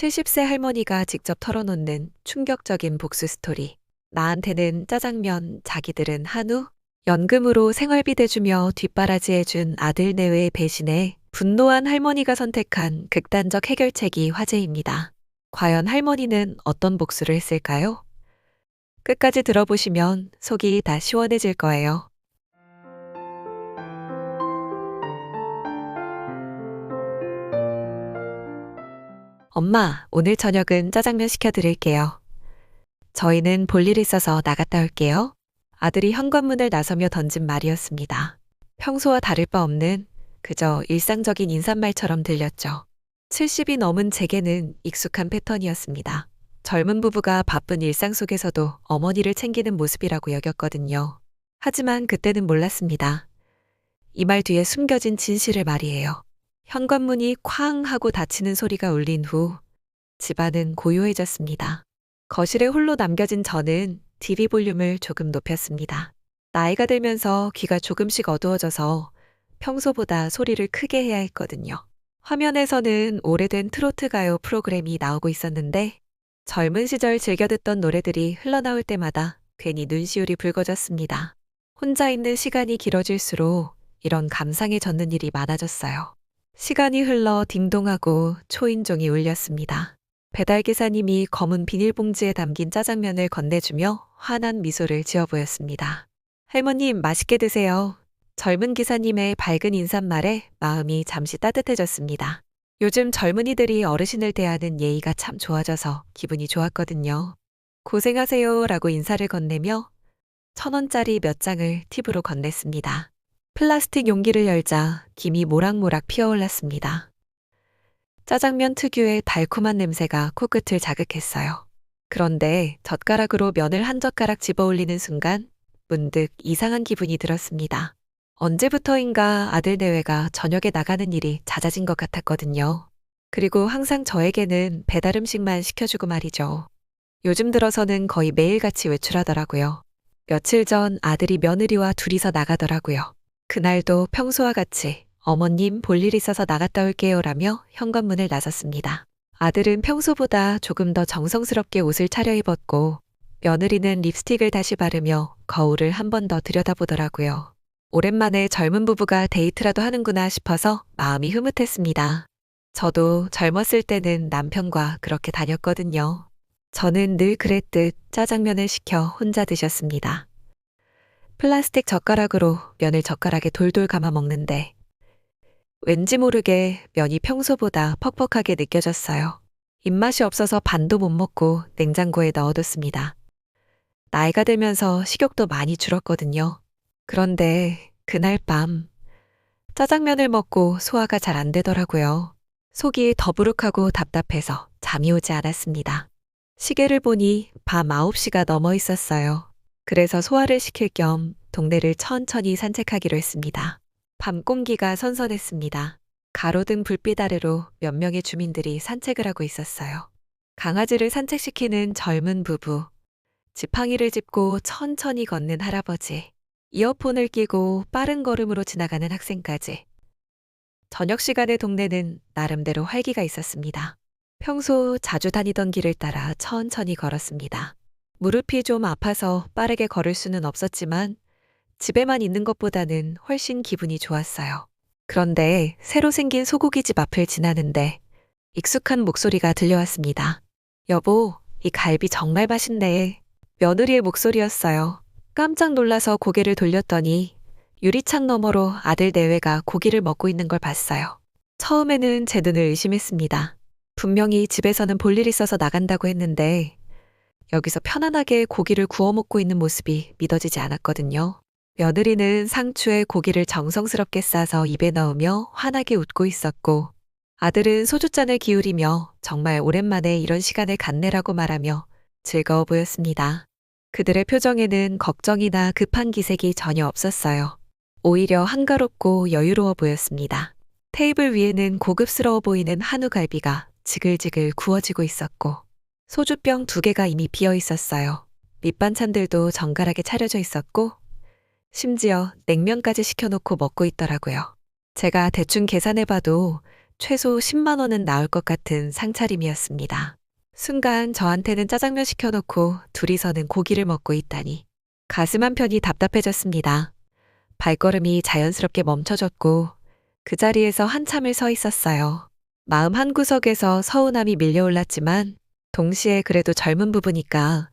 70세 할머니가 직접 털어놓는 충격적인 복수 스토리. 나한테는 짜장면, 자기들은 한우? 연금으로 생활비 대주며 뒷바라지해준 아들 내외의 배신에 분노한 할머니가 선택한 극단적 해결책이 화제입니다. 과연 할머니는 어떤 복수를 했을까요? 끝까지 들어보시면 속이 다 시원해질 거예요. 엄마, 오늘 저녁은 짜장면 시켜드릴게요. 저희는 볼 일 있어서 나갔다 올게요. 아들이 현관문을 나서며 던진 말이었습니다. 평소와 다를 바 없는 그저 일상적인 인사말처럼 들렸죠. 70이 넘은 제게는 익숙한 패턴이었습니다. 젊은 부부가 바쁜 일상 속에서도 어머니를 챙기는 모습이라고 여겼거든요. 하지만 그때는 몰랐습니다. 이 말 뒤에 숨겨진 진실을 말이에요. 현관문이 쾅 하고 닫히는 소리가 울린 후 집안은 고요해졌습니다. 거실에 홀로 남겨진 저는 TV 볼륨을 조금 높였습니다. 나이가 들면서 귀가 조금씩 어두워져서 평소보다 소리를 크게 해야 했거든요. 화면에서는 오래된 트로트 가요 프로그램이 나오고 있었는데 젊은 시절 즐겨 듣던 노래들이 흘러나올 때마다 괜히 눈시울이 붉어졌습니다. 혼자 있는 시간이 길어질수록 이런 감상에 젖는 일이 많아졌어요. 시간이 흘러 딩동하고 초인종이 울렸습니다. 배달기사님이 검은 비닐봉지에 담긴 짜장면을 건네주며 환한 미소를 지어 보였습니다. 할머님, 맛있게 드세요. 젊은 기사님의 밝은 인사말에 마음이 잠시 따뜻해졌습니다. 요즘 젊은이들이 어르신을 대하는 예의가 참 좋아져서 기분이 좋았거든요. 고생하세요 라고 인사를 건네며 1,000원짜리 몇 장을 팁으로 건넸습니다. 플라스틱 용기를 열자 김이 모락모락 피어올랐습니다. 짜장면 특유의 달콤한 냄새가 코끝을 자극했어요. 그런데 젓가락으로 면을 한 젓가락 집어 올리는 순간 문득 이상한 기분이 들었습니다. 언제부터인가 아들 내외가 저녁에 나가는 일이 잦아진 것 같았거든요. 그리고 항상 저에게는 배달 음식만 시켜주고 말이죠. 요즘 들어서는 거의 매일같이 외출하더라고요. 며칠 전 아들이 며느리와 둘이서 나가더라고요. 그날도 평소와 같이 어머님 볼 일 있어서 나갔다 올게요 라며 현관문을 나섰습니다. 아들은 평소보다 조금 더 정성스럽게 옷을 차려입었고 며느리는 립스틱을 다시 바르며 거울을 한 번 더 들여다보더라고요. 오랜만에 젊은 부부가 데이트라도 하는구나 싶어서 마음이 흐뭇했습니다. 저도 젊었을 때는 남편과 그렇게 다녔거든요. 저는 늘 그랬듯 짜장면을 시켜 혼자 드셨습니다. 플라스틱 젓가락으로 면을 젓가락에 돌돌 감아 먹는데 왠지 모르게 면이 평소보다 퍽퍽하게 느껴졌어요. 입맛이 없어서 반도 못 먹고 냉장고에 넣어뒀습니다. 나이가 들면서 식욕도 많이 줄었거든요. 그런데 그날 밤 짜장면을 먹고 소화가 잘 안 되더라고요. 속이 더부룩하고 답답해서 잠이 오지 않았습니다. 시계를 보니 밤 9시가 넘어 있었어요. 그래서 소화를 시킬 겸 동네를 천천히 산책하기로 했습니다. 밤 공기가 선선했습니다. 가로등 불빛 아래로 몇 명의 주민들이 산책을 하고 있었어요. 강아지를 산책시키는 젊은 부부, 지팡이를 짚고 천천히 걷는 할아버지, 이어폰을 끼고 빠른 걸음으로 지나가는 학생까지. 저녁 시간의 동네는 나름대로 활기가 있었습니다. 평소 자주 다니던 길을 따라 천천히 걸었습니다. 무릎이 좀 아파서 빠르게 걸을 수는 없었지만 집에만 있는 것보다는 훨씬 기분이 좋았어요. 그런데 새로 생긴 소고기집 앞을 지나는데 익숙한 목소리가 들려왔습니다. 여보, 이 갈비 정말 맛있네. 며느리의 목소리였어요. 깜짝 놀라서 고개를 돌렸더니 유리창 너머로 아들 내외가 고기를 먹고 있는 걸 봤어요. 처음에는 제 눈을 의심했습니다. 분명히 집에서는 볼 일 있어서 나간다고 했는데 여기서 편안하게 고기를 구워 먹고 있는 모습이 믿어지지 않았거든요. 며느리는 상추에 고기를 정성스럽게 싸서 입에 넣으며 환하게 웃고 있었고 아들은 소주잔을 기울이며 정말 오랜만에 이런 시간을 갖네라고 말하며 즐거워 보였습니다. 그들의 표정에는 걱정이나 급한 기색이 전혀 없었어요. 오히려 한가롭고 여유로워 보였습니다. 테이블 위에는 고급스러워 보이는 한우 갈비가 지글지글 구워지고 있었고 소주병 2개가 이미 비어 있었어요. 밑반찬들도 정갈하게 차려져 있었고 심지어 냉면까지 시켜놓고 먹고 있더라고요. 제가 대충 계산해봐도 최소 10만 원은 나올 것 같은 상차림이었습니다. 순간 저한테는 짜장면 시켜놓고 둘이서는 고기를 먹고 있다니 가슴 한편이 답답해졌습니다. 발걸음이 자연스럽게 멈춰졌고 그 자리에서 한참을 서 있었어요. 마음 한구석에서 서운함이 밀려올랐지만 동시에 그래도 젊은 부부니까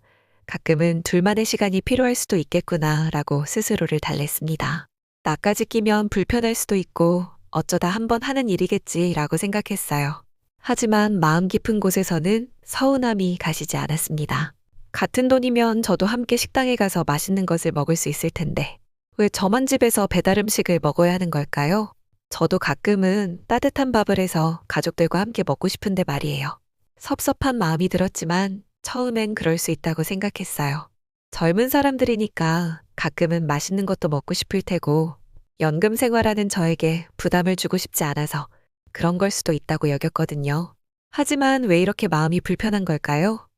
가끔은 둘만의 시간이 필요할 수도 있겠구나라고 스스로를 달랬습니다. 나까지 끼면 불편할 수도 있고 어쩌다 한번 하는 일이겠지라고 생각했어요. 하지만 마음 깊은 곳에서는 서운함이 가시지 않았습니다. 같은 돈이면 저도 함께 식당에 가서 맛있는 것을 먹을 수 있을 텐데 왜 저만 집에서 배달 음식을 먹어야 하는 걸까요? 저도 가끔은 따뜻한 밥을 해서 가족들과 함께 먹고 싶은데 말이에요. 섭섭한 마음이 들었지만 처음엔 그럴 수 있다고 생각했어요. 젊은 사람들이니까 가끔은 맛있는 것도 먹고 싶을 테고 연금 생활하는 저에게 부담을 주고 싶지 않아서 그런 걸 수도 있다고 여겼거든요. 하지만 왜 이렇게 마음이 불편한 걸까요?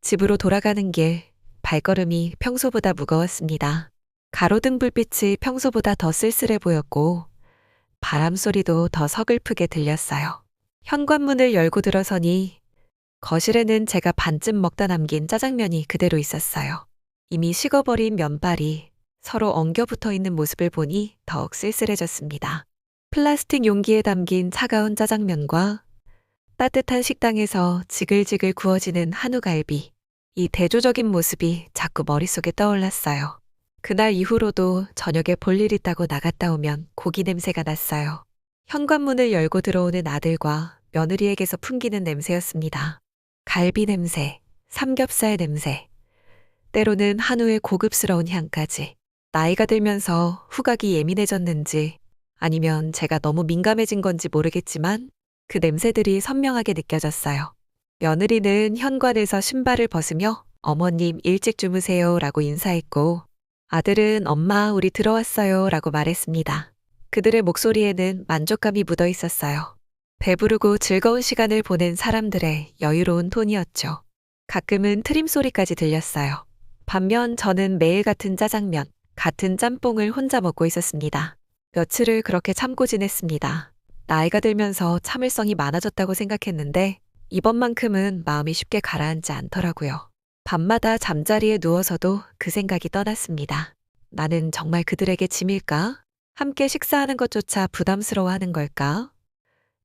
집으로 돌아가는 길, 발걸음이 평소보다 무거웠습니다. 가로등 불빛이 평소보다 더 쓸쓸해 보였고 바람 소리도 더 서글프게 들렸어요. 현관문을 열고 들어서니 거실에는 제가 반쯤 먹다 남긴 짜장면이 그대로 있었어요. 이미 식어버린 면발이 서로 엉겨붙어 있는 모습을 보니 더욱 쓸쓸해졌습니다. 플라스틱 용기에 담긴 차가운 짜장면과 따뜻한 식당에서 지글지글 구워지는 한우갈비, 이 대조적인 모습이 자꾸 머릿속에 떠올랐어요. 그날 이후로도 저녁에 볼 일 있다고 나갔다 오면 고기 냄새가 났어요. 현관문을 열고 들어오는 아들과 며느리에게서 풍기는 냄새였습니다. 갈비 냄새, 삼겹살 냄새, 때로는 한우의 고급스러운 향까지. 나이가 들면서 후각이 예민해졌는지 아니면 제가 너무 민감해진 건지 모르겠지만 그 냄새들이 선명하게 느껴졌어요. 며느리는 현관에서 신발을 벗으며 어머님 일찍 주무세요 라고 인사했고 아들은 엄마 우리 들어왔어요 라고 말했습니다. 그들의 목소리에는 만족감이 묻어 있었어요. 배부르고 즐거운 시간을 보낸 사람들의 여유로운 톤이었죠. 가끔은 트림 소리까지 들렸어요. 반면 저는 매일 같은 짜장면, 같은 짬뽕을 혼자 먹고 있었습니다. 며칠을 그렇게 참고 지냈습니다. 나이가 들면서 참을성이 많아졌다고 생각했는데 이번만큼은 마음이 쉽게 가라앉지 않더라고요. 밤마다 잠자리에 누워서도 그 생각이 떠났습니다. 나는 정말 그들에게 짐일까? 함께 식사하는 것조차 부담스러워하는 걸까?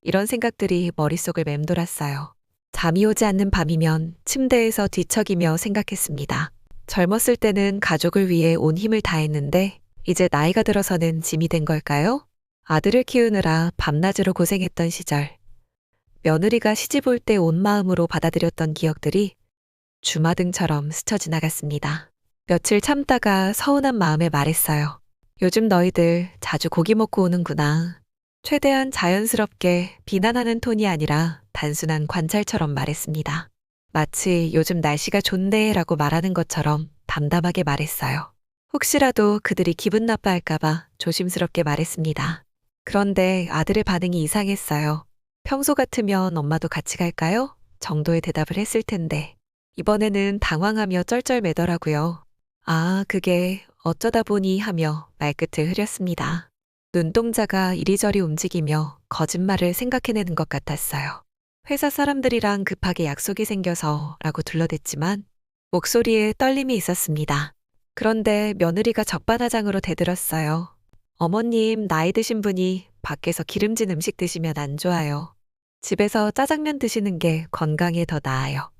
이런 생각들이 머릿속을 맴돌았어요. 잠이 오지 않는 밤이면 침대에서 뒤척이며 생각했습니다. 젊었을 때는 가족을 위해 온 힘을 다했는데 이제 나이가 들어서는 짐이 된 걸까요? 아들을 키우느라 밤낮으로 고생했던 시절, 며느리가 시집 올 때 온 마음으로 받아들였던 기억들이 주마등처럼 스쳐 지나갔습니다. 며칠 참다가 서운한 마음에 말했어요. 요즘 너희들 자주 고기 먹고 오는구나. 최대한 자연스럽게 비난하는 톤이 아니라 단순한 관찰처럼 말했습니다. 마치 요즘 날씨가 좋네 라고 말하는 것처럼 담담하게 말했어요. 혹시라도 그들이 기분 나빠할까봐 조심스럽게 말했습니다. 그런데 아들의 반응이 이상했어요. 평소 같으면 엄마도 같이 갈까요? 정도의 대답을 했을 텐데 이번에는 당황하며 쩔쩔매더라고요. 아, 그게 어쩌다 보니 하며 말끝을 흐렸습니다. 눈동자가 이리저리 움직이며 거짓말을 생각해내는 것 같았어요. 회사 사람들이랑 급하게 약속이 생겨서 라고 둘러댔지만 목소리에 떨림이 있었습니다. 그런데 며느리가 적반하장으로 대들었어요. 어머님, 나이 드신 분이 밖에서 기름진 음식 드시면 안 좋아요. 집에서 짜장면 드시는 게 건강에 더 나아요.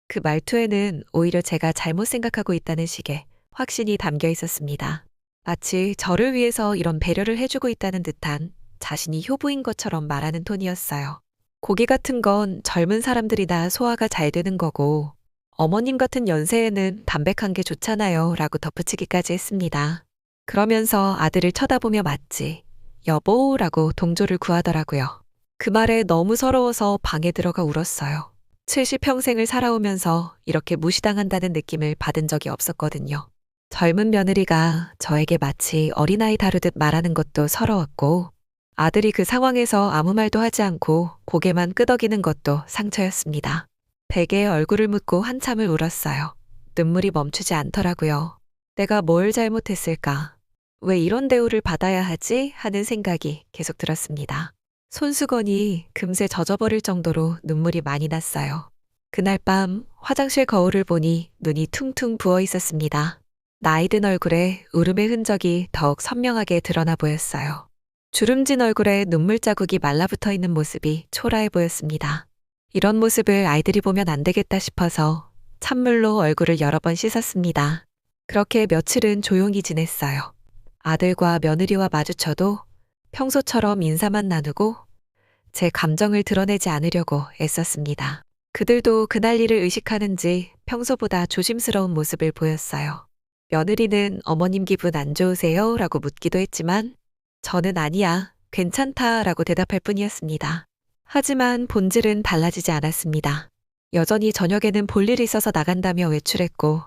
그 말투에는 오히려 제가 잘못 생각하고 있다는 식의 확신이 담겨 있었습니다. 마치 저를 위해서 이런 배려를 해주고 있다는 듯한 자신이 효부인 것처럼 말하는 톤이었어요. 고기 같은 건 젊은 사람들이나 소화가 잘 되는 거고 어머님 같은 연세에는 담백한 게 좋잖아요 라고 덧붙이기까지 했습니다. 그러면서 아들을 쳐다보며 맞지, 여보라고 동조를 구하더라고요. 그 말에 너무 서러워서 방에 들어가 울었어요. 70평생을 살아오면서 이렇게 무시당한다는 느낌을 받은 적이 없었거든요. 젊은 며느리가 저에게 마치 어린아이 다루듯 말하는 것도 서러웠고 아들이 그 상황에서 아무 말도 하지 않고 고개만 끄덕이는 것도 상처였습니다. 베개에 얼굴을 묻고 한참을 울었어요. 눈물이 멈추지 않더라고요. 내가 뭘 잘못했을까? 왜 이런 대우를 받아야 하지? 하는 생각이 계속 들었습니다. 손수건이 금세 젖어버릴 정도로 눈물이 많이 났어요. 그날 밤 화장실 거울을 보니 눈이 퉁퉁 부어 있었습니다. 나이든 얼굴에 울음의 흔적이 더욱 선명하게 드러나 보였어요. 주름진 얼굴에 눈물 자국이 말라붙어 있는 모습이 초라해 보였습니다. 이런 모습을 아이들이 보면 안 되겠다 싶어서 찬물로 얼굴을 여러 번 씻었습니다. 그렇게 며칠은 조용히 지냈어요. 아들과 며느리와 마주쳐도 평소처럼 인사만 나누고 제 감정을 드러내지 않으려고 애썼습니다. 그들도 그날 일을 의식하는지 평소보다 조심스러운 모습을 보였어요. 며느리는 어머님 기분 안 좋으세요? 라고 묻기도 했지만 저는 아니야, 괜찮다 라고 대답할 뿐이었습니다. 하지만 본질은 달라지지 않았습니다. 여전히 저녁에는 볼 일이 있어서 나간다며 외출했고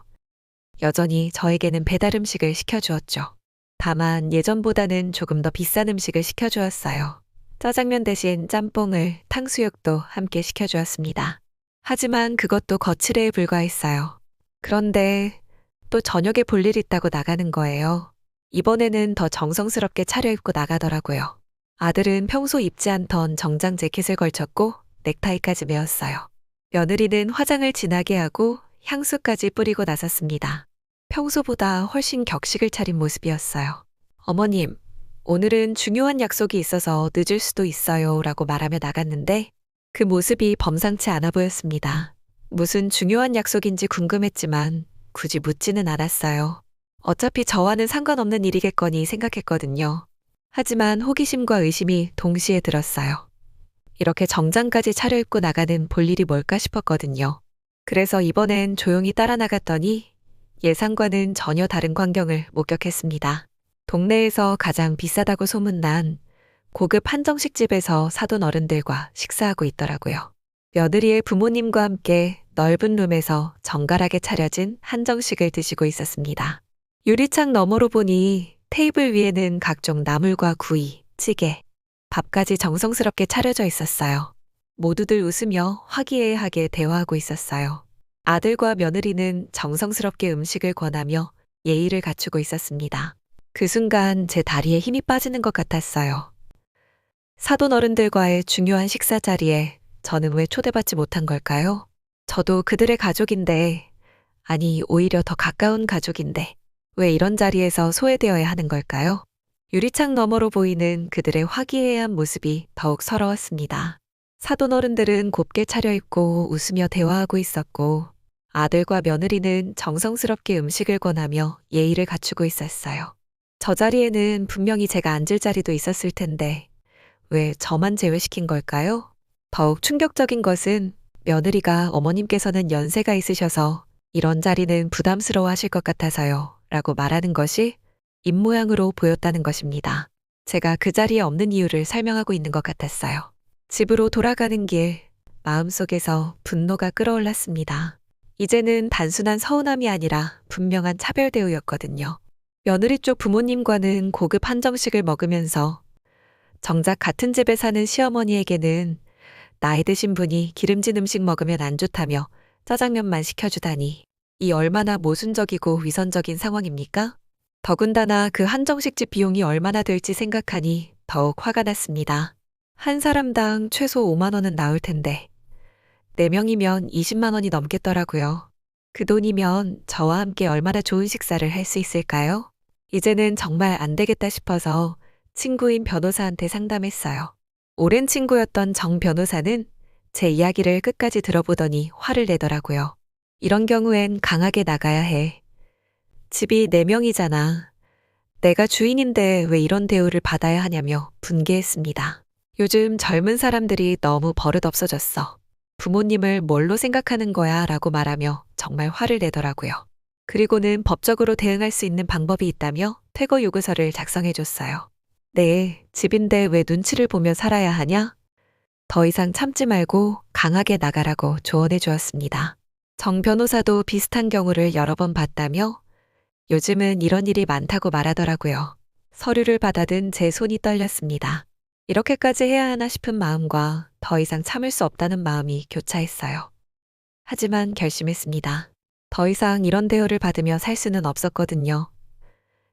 여전히 저에게는 배달 음식을 시켜주었죠. 다만 예전보다는 조금 더 비싼 음식을 시켜주었어요. 짜장면 대신 짬뽕을, 탕수육도 함께 시켜주었습니다. 하지만 그것도 거칠애에 불과했어요. 그런데 또 저녁에 볼 일 있다고 나가는 거예요. 이번에는 더 정성스럽게 차려입고 나가더라고요. 아들은 평소 입지 않던 정장 재킷을 걸쳤고 넥타이까지 메었어요. 며느리는 화장을 진하게 하고 향수까지 뿌리고 나섰습니다. 평소보다 훨씬 격식을 차린 모습이었어요. 어머님, 오늘은 중요한 약속이 있어서 늦을 수도 있어요 라고 말하며 나갔는데 그 모습이 범상치 않아 보였습니다. 무슨 중요한 약속인지 궁금했지만 굳이 묻지는 않았어요. 어차피 저와는 상관없는 일이겠거니 생각했거든요. 하지만 호기심과 의심이 동시에 들었어요. 이렇게 정장까지 차려입고 나가는 볼 일이 뭘까 싶었거든요. 그래서 이번엔 조용히 따라 나갔더니 예상과는 전혀 다른 광경을 목격했습니다. 동네에서 가장 비싸다고 소문난 고급 한정식 집에서 사돈 어른들과 식사하고 있더라고요. 며느리의 부모님과 함께 넓은 룸에서 정갈하게 차려진 한정식을 드시고 있었습니다. 유리창 너머로 보니 테이블 위에는 각종 나물과 구이, 찌개, 밥까지 정성스럽게 차려져 있었어요. 모두들 웃으며 화기애애하게 대화하고 있었어요. 아들과 며느리는 정성스럽게 음식을 권하며 예의를 갖추고 있었습니다. 그 순간 제 다리에 힘이 빠지는 것 같았어요. 사돈 어른들과의 중요한 식사 자리에 저는 왜 초대받지 못한 걸까요? 저도 그들의 가족인데, 아니 오히려 더 가까운 가족인데 왜 이런 자리에서 소외되어야 하는 걸까요? 유리창 너머로 보이는 그들의 화기애애한 모습이 더욱 서러웠습니다. 사돈 어른들은 곱게 차려입고 웃으며 대화하고 있었고 아들과 며느리는 정성스럽게 음식을 권하며 예의를 갖추고 있었어요. 저 자리에는 분명히 제가 앉을 자리도 있었을 텐데 왜 저만 제외시킨 걸까요? 더욱 충격적인 것은 며느리가 어머님께서는 연세가 있으셔서 이런 자리는 부담스러워 하실 것 같아서요 라고 말하는 것이 입모양으로 보였다는 것입니다. 제가 그 자리에 없는 이유를 설명하고 있는 것 같았어요. 집으로 돌아가는 길, 마음속에서 분노가 끓어올랐습니다. 이제는 단순한 서운함이 아니라 분명한 차별 대우였거든요. 며느리 쪽 부모님과는 고급 한정식을 먹으면서 정작 같은 집에 사는 시어머니에게는 나이 드신 분이 기름진 음식 먹으면 안 좋다며 짜장면만 시켜주다니 이 얼마나 모순적이고 위선적인 상황입니까? 더군다나 그 한정식집 비용이 얼마나 될지 생각하니 더욱 화가 났습니다. 한 사람당 최소 5만 원은 나올 텐데 4명이면 20만 원이 넘겠더라고요. 그 돈이면 저와 함께 얼마나 좋은 식사를 할 수 있을까요? 이제는 정말 안 되겠다 싶어서 친구인 변호사한테 상담했어요. 오랜 친구였던 정 변호사는 제 이야기를 끝까지 들어보더니 화를 내더라고요. 이런 경우엔 강하게 나가야 해. 집이 4명이잖아. 내가 주인인데 왜 이런 대우를 받아야 하냐며 분개했습니다. 요즘 젊은 사람들이 너무 버릇없어졌어. 부모님을 뭘로 생각하는 거야 라고 말하며 정말 화를 내더라고요. 그리고는 법적으로 대응할 수 있는 방법이 있다며 퇴거 요구서를 작성해줬어요. 네, 집인데 왜 눈치를 보며 살아야 하냐? 더 이상 참지 말고 강하게 나가라고 조언해 주었습니다. 정 변호사도 비슷한 경우를 여러 번 봤다며 요즘은 이런 일이 많다고 말하더라고요. 서류를 받아든 제 손이 떨렸습니다. 이렇게까지 해야 하나 싶은 마음과 더 이상 참을 수 없다는 마음이 교차했어요. 하지만 결심했습니다. 더 이상 이런 대우를 받으며 살 수는 없었거든요.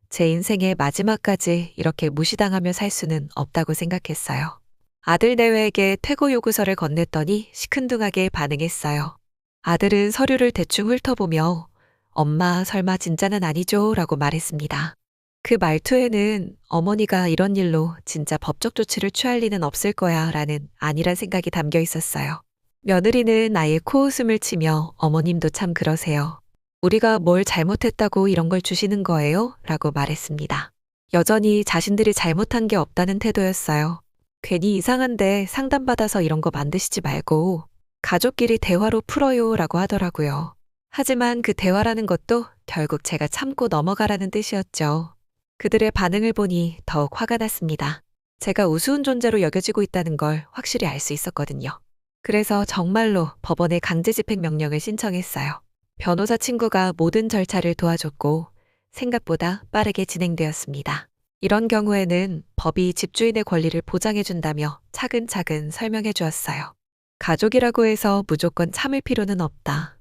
제 인생의 마지막까지 이렇게 무시당하며 살 수는 없다고 생각했어요. 아들 내외에게 퇴고 요구서를 건넸더니 시큰둥하게 반응했어요. 아들은 서류를 대충 훑어보며 엄마 설마 진짜는 아니죠? 라고 말했습니다. 그 말투에는 어머니가 이런 일로 진짜 법적 조치를 취할 리는 없을 거야 라는 안일한 생각이 담겨 있었어요. 며느리는 아예 코웃음을 치며 어머님도 참 그러세요. 우리가 뭘 잘못했다고 이런 걸 주시는 거예요? 라고 말했습니다. 여전히 자신들이 잘못한 게 없다는 태도였어요. 괜히 이상한데 상담받아서 이런 거 만드시지 말고 가족끼리 대화로 풀어요 라고 하더라고요. 하지만 그 대화라는 것도 결국 제가 참고 넘어가라는 뜻이었죠. 그들의 반응을 보니 더욱 화가 났습니다. 제가 우스운 존재로 여겨지고 있다는 걸 확실히 알 수 있었거든요. 그래서 정말로 법원에 강제집행 명령을 신청했어요. 변호사 친구가 모든 절차를 도와줬고 생각보다 빠르게 진행되었습니다. 이런 경우에는 법이 집주인의 권리를 보장해준다며 차근차근 설명해 주었어요. 가족이라고 해서 무조건 참을 필요는 없다.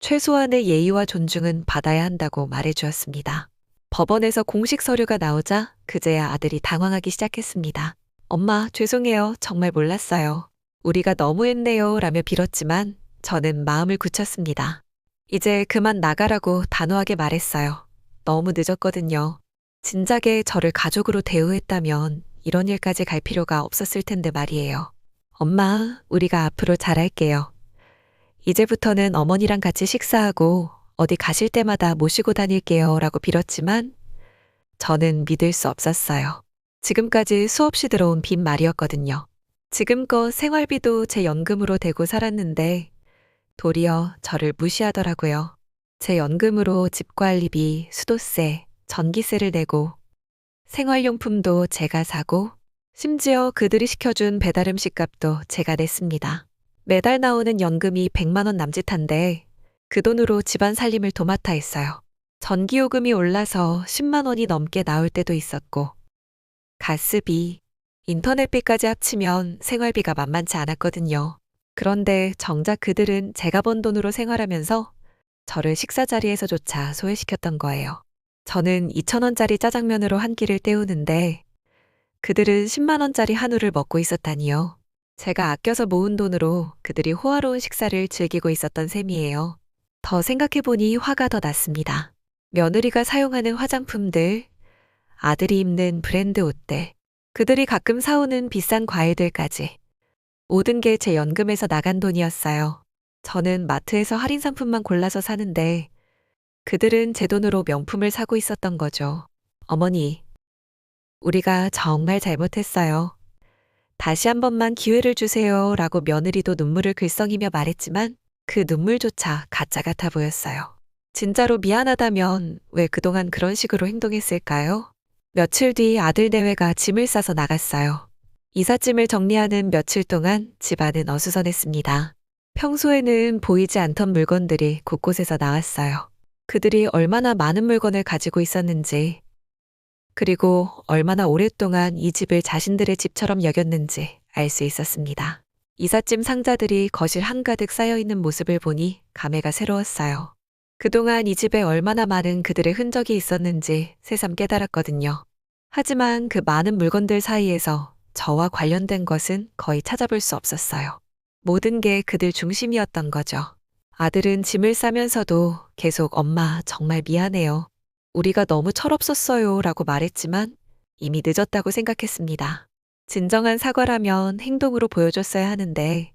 최소한의 예의와 존중은 받아야 한다고 말해 주었습니다. 법원에서 공식 서류가 나오자 그제야 아들이 당황하기 시작했습니다. 엄마, 죄송해요. 정말 몰랐어요. 우리가 너무했네요. 라며 빌었지만 저는 마음을 굳혔습니다. 이제 그만 나가라고 단호하게 말했어요. 너무 늦었거든요. 진작에 저를 가족으로 대우했다면 이런 일까지 갈 필요가 없었을 텐데 말이에요. 엄마, 우리가 앞으로 잘할게요. 이제부터는 어머니랑 같이 식사하고 어디 가실 때마다 모시고 다닐게요. 라고 빌었지만 저는 믿을 수 없었어요. 지금까지 수없이 들어온 빈말이었거든요. 지금껏 생활비도 제 연금으로 대고 살았는데 도리어 저를 무시하더라고요. 제 연금으로 집관리비, 수도세, 전기세를 내고 생활용품도 제가 사고 심지어 그들이 시켜준 배달음식 값도 제가 냈습니다. 매달 나오는 연금이 100만 원 남짓한데 그 돈으로 집안 살림을 도맡아 했어요. 전기요금이 올라서 10만 원이 넘게 나올 때도 있었고 가스비, 인터넷비까지 합치면 생활비가 만만치 않았거든요. 그런데 정작 그들은 제가 번 돈으로 생활하면서 저를 식사 자리에서조차 소외시켰던 거예요. 저는 2,000원짜리 짜장면으로 한 끼를 때우는데 그들은 10만 원짜리 한우를 먹고 있었다니요. 제가 아껴서 모은 돈으로 그들이 호화로운 식사를 즐기고 있었던 셈이에요. 더 생각해보니 화가 더 났습니다. 며느리가 사용하는 화장품들, 아들이 입는 브랜드 옷들, 그들이 가끔 사오는 비싼 과일들까지 모든 게 제 연금에서 나간 돈이었어요. 저는 마트에서 할인 상품만 골라서 사는데 그들은 제 돈으로 명품을 사고 있었던 거죠. 어머니, 우리가 정말 잘못했어요. 다시 한 번만 기회를 주세요 라고 며느리도 눈물을 글썽이며 말했지만 그 눈물조차 가짜 같아 보였어요. 진짜로 미안하다면 왜 그동안 그런 식으로 행동했을까요? 며칠 뒤 아들 내외가 짐을 싸서 나갔어요. 이삿짐을 정리하는 며칠 동안 집안은 어수선했습니다. 평소에는 보이지 않던 물건들이 곳곳에서 나왔어요. 그들이 얼마나 많은 물건을 가지고 있었는지, 그리고 얼마나 오랫동안 이 집을 자신들의 집처럼 여겼는지 알 수 있었습니다. 이삿짐 상자들이 거실 한가득 쌓여있는 모습을 보니 감회가 새로웠어요. 그동안 이 집에 얼마나 많은 그들의 흔적이 있었는지 새삼 깨달았거든요. 하지만 그 많은 물건들 사이에서 저와 관련된 것은 거의 찾아볼 수 없었어요. 모든 게 그들 중심이었던 거죠. 아들은 짐을 싸면서도 계속 엄마 정말 미안해요. 우리가 너무 철없었어요 라고 말했지만 이미 늦었다고 생각했습니다. 진정한 사과라면 행동으로 보여줬어야 하는데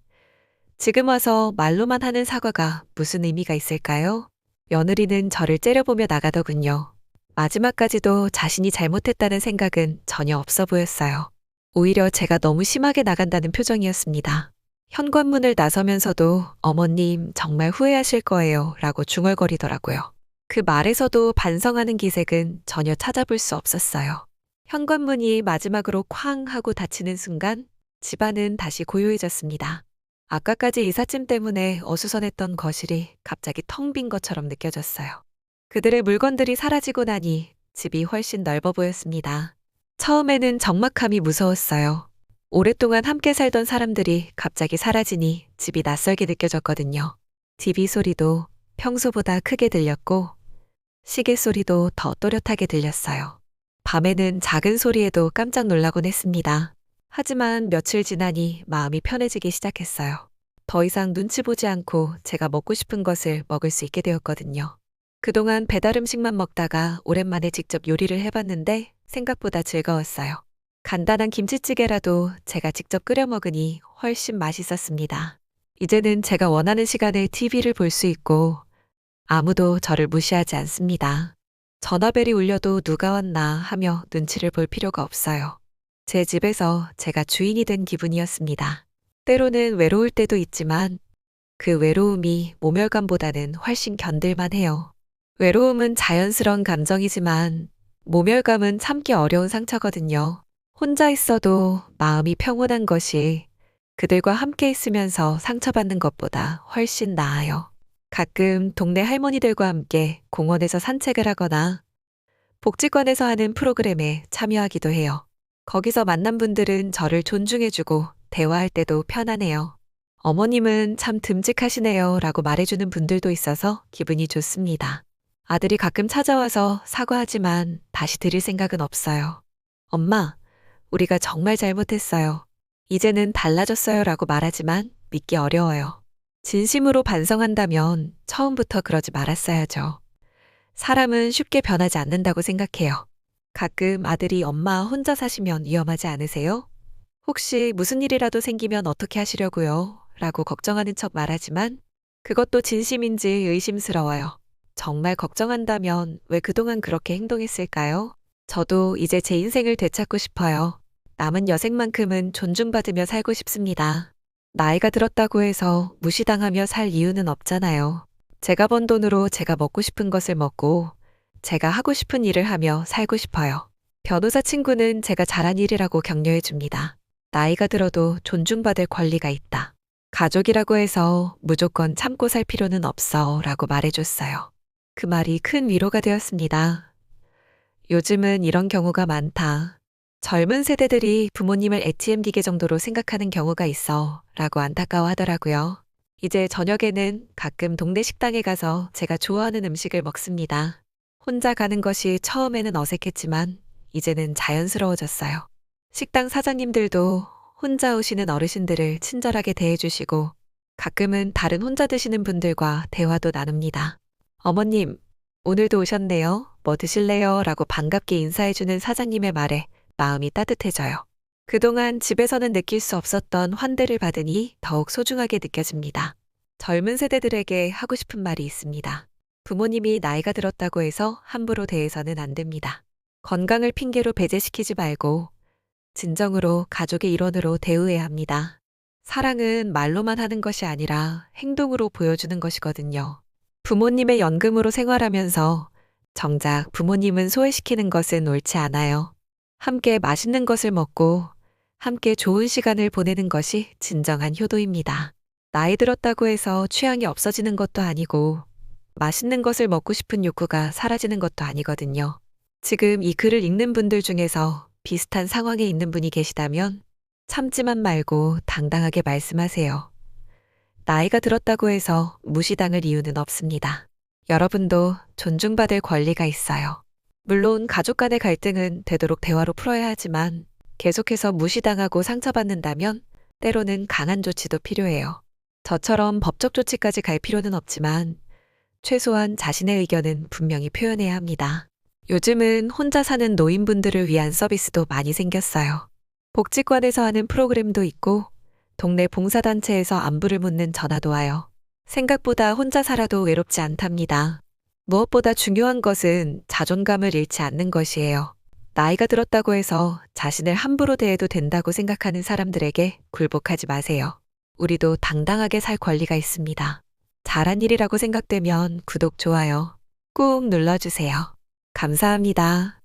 지금 와서 말로만 하는 사과가 무슨 의미가 있을까요? 며느리는 저를 째려보며 나가더군요. 마지막까지도 자신이 잘못했다는 생각은 전혀 없어 보였어요. 오히려 제가 너무 심하게 나간다는 표정이었습니다. 현관문을 나서면서도 어머님 정말 후회하실 거예요 라고 중얼거리더라고요. 그 말에서도 반성하는 기색은 전혀 찾아볼 수 없었어요. 현관문이 마지막으로 쾅 하고 닫히는 순간 집안은 다시 고요해졌습니다. 아까까지 이삿짐 때문에 어수선했던 거실이 갑자기 텅 빈 것처럼 느껴졌어요. 그들의 물건들이 사라지고 나니 집이 훨씬 넓어 보였습니다. 처음에는 적막함이 무서웠어요. 오랫동안 함께 살던 사람들이 갑자기 사라지니 집이 낯설게 느껴졌거든요. TV 소리도 평소보다 크게 들렸고 시계 소리도 더 또렷하게 들렸어요. 밤에는 작은 소리에도 깜짝 놀라곤 했습니다. 하지만 며칠 지나니 마음이 편해지기 시작했어요. 더 이상 눈치 보지 않고 제가 먹고 싶은 것을 먹을 수 있게 되었거든요. 그동안 배달 음식만 먹다가 오랜만에 직접 요리를 해봤는데 생각보다 즐거웠어요. 간단한 김치찌개라도 제가 직접 끓여 먹으니 훨씬 맛있었습니다. 이제는 제가 원하는 시간에 TV를 볼 수 있고 아무도 저를 무시하지 않습니다. 전화벨이 울려도 누가 왔나 하며 눈치를 볼 필요가 없어요. 제 집에서 제가 주인이 된 기분이었습니다. 때로는 외로울 때도 있지만 그 외로움이 모멸감보다는 훨씬 견딜만 해요. 외로움은 자연스러운 감정이지만 모멸감은 참기 어려운 상처거든요. 혼자 있어도 마음이 평온한 것이 그들과 함께 있으면서 상처받는 것보다 훨씬 나아요. 가끔 동네 할머니들과 함께 공원에서 산책을 하거나 복지관에서 하는 프로그램에 참여하기도 해요. 거기서 만난 분들은 저를 존중해주고 대화할 때도 편하네요. 어머님은 참 듬직하시네요 라고 말해주는 분들도 있어서 기분이 좋습니다. 아들이 가끔 찾아와서 사과하지만 다시 드릴 생각은 없어요. 엄마, 우리가 정말 잘못했어요. 이제는 달라졌어요 라고 말하지만 믿기 어려워요. 진심으로 반성한다면 처음부터 그러지 말았어야죠. 사람은 쉽게 변하지 않는다고 생각해요. 가끔 아들이 엄마 혼자 사시면 위험하지 않으세요? 혹시 무슨 일이라도 생기면 어떻게 하시려고요? 라고 걱정하는 척 말하지만 그것도 진심인지 의심스러워요. 정말 걱정한다면 왜 그동안 그렇게 행동했을까요? 저도 이제 제 인생을 되찾고 싶어요. 남은 여생만큼은 존중받으며 살고 싶습니다. 나이가 들었다고 해서 무시당하며 살 이유는 없잖아요. 제가 번 돈으로 제가 먹고 싶은 것을 먹고 제가 하고 싶은 일을 하며 살고 싶어요. 변호사 친구는 제가 잘한 일이라고 격려해 줍니다. 나이가 들어도 존중받을 권리가 있다. 가족이라고 해서 무조건 참고 살 필요는 없어 라고 말해줬어요. 그 말이 큰 위로가 되었습니다. 요즘은 이런 경우가 많다. 젊은 세대들이 부모님을 ATM 기계 정도로 생각하는 경우가 있어 라고 안타까워하더라고요. 이제 저녁에는 가끔 동네 식당에 가서 제가 좋아하는 음식을 먹습니다. 혼자 가는 것이 처음에는 어색했지만 이제는 자연스러워졌어요. 식당 사장님들도 혼자 오시는 어르신들을 친절하게 대해주시고 가끔은 다른 혼자 드시는 분들과 대화도 나눕니다. 어머님, 오늘도 오셨네요. 뭐 드실래요? 라고 반갑게 인사해주는 사장님의 말에 마음이 따뜻해져요. 그동안 집에서는 느낄 수 없었던 환대를 받으니 더욱 소중하게 느껴집니다. 젊은 세대들에게 하고 싶은 말이 있습니다. 부모님이 나이가 들었다고 해서 함부로 대해서는 안 됩니다. 건강을 핑계로 배제시키지 말고 진정으로 가족의 일원으로 대우해야 합니다. 사랑은 말로만 하는 것이 아니라 행동으로 보여주는 것이거든요. 부모님의 연금으로 생활하면서 정작 부모님은 소외시키는 것은 옳지 않아요. 함께 맛있는 것을 먹고 함께 좋은 시간을 보내는 것이 진정한 효도입니다. 나이 들었다고 해서 취향이 없어지는 것도 아니고 맛있는 것을 먹고 싶은 욕구가 사라지는 것도 아니거든요. 지금 이 글을 읽는 분들 중에서 비슷한 상황에 있는 분이 계시다면 참지만 말고 당당하게 말씀하세요. 나이가 들었다고 해서 무시당할 이유는 없습니다. 여러분도 존중받을 권리가 있어요. 물론 가족 간의 갈등은 되도록 대화로 풀어야 하지만 계속해서 무시당하고 상처받는다면 때로는 강한 조치도 필요해요. 저처럼 법적 조치까지 갈 필요는 없지만 최소한 자신의 의견은 분명히 표현해야 합니다. 요즘은 혼자 사는 노인분들을 위한 서비스도 많이 생겼어요. 복지관에서 하는 프로그램도 있고 동네 봉사단체에서 안부를 묻는 전화도 와요. 생각보다 혼자 살아도 외롭지 않답니다. 무엇보다 중요한 것은 자존감을 잃지 않는 것이에요. 나이가 들었다고 해서 자신을 함부로 대해도 된다고 생각하는 사람들에게 굴복하지 마세요. 우리도 당당하게 살 권리가 있습니다. 잘한 일이라고 생각되면 구독, 좋아요 꾹 눌러주세요. 감사합니다.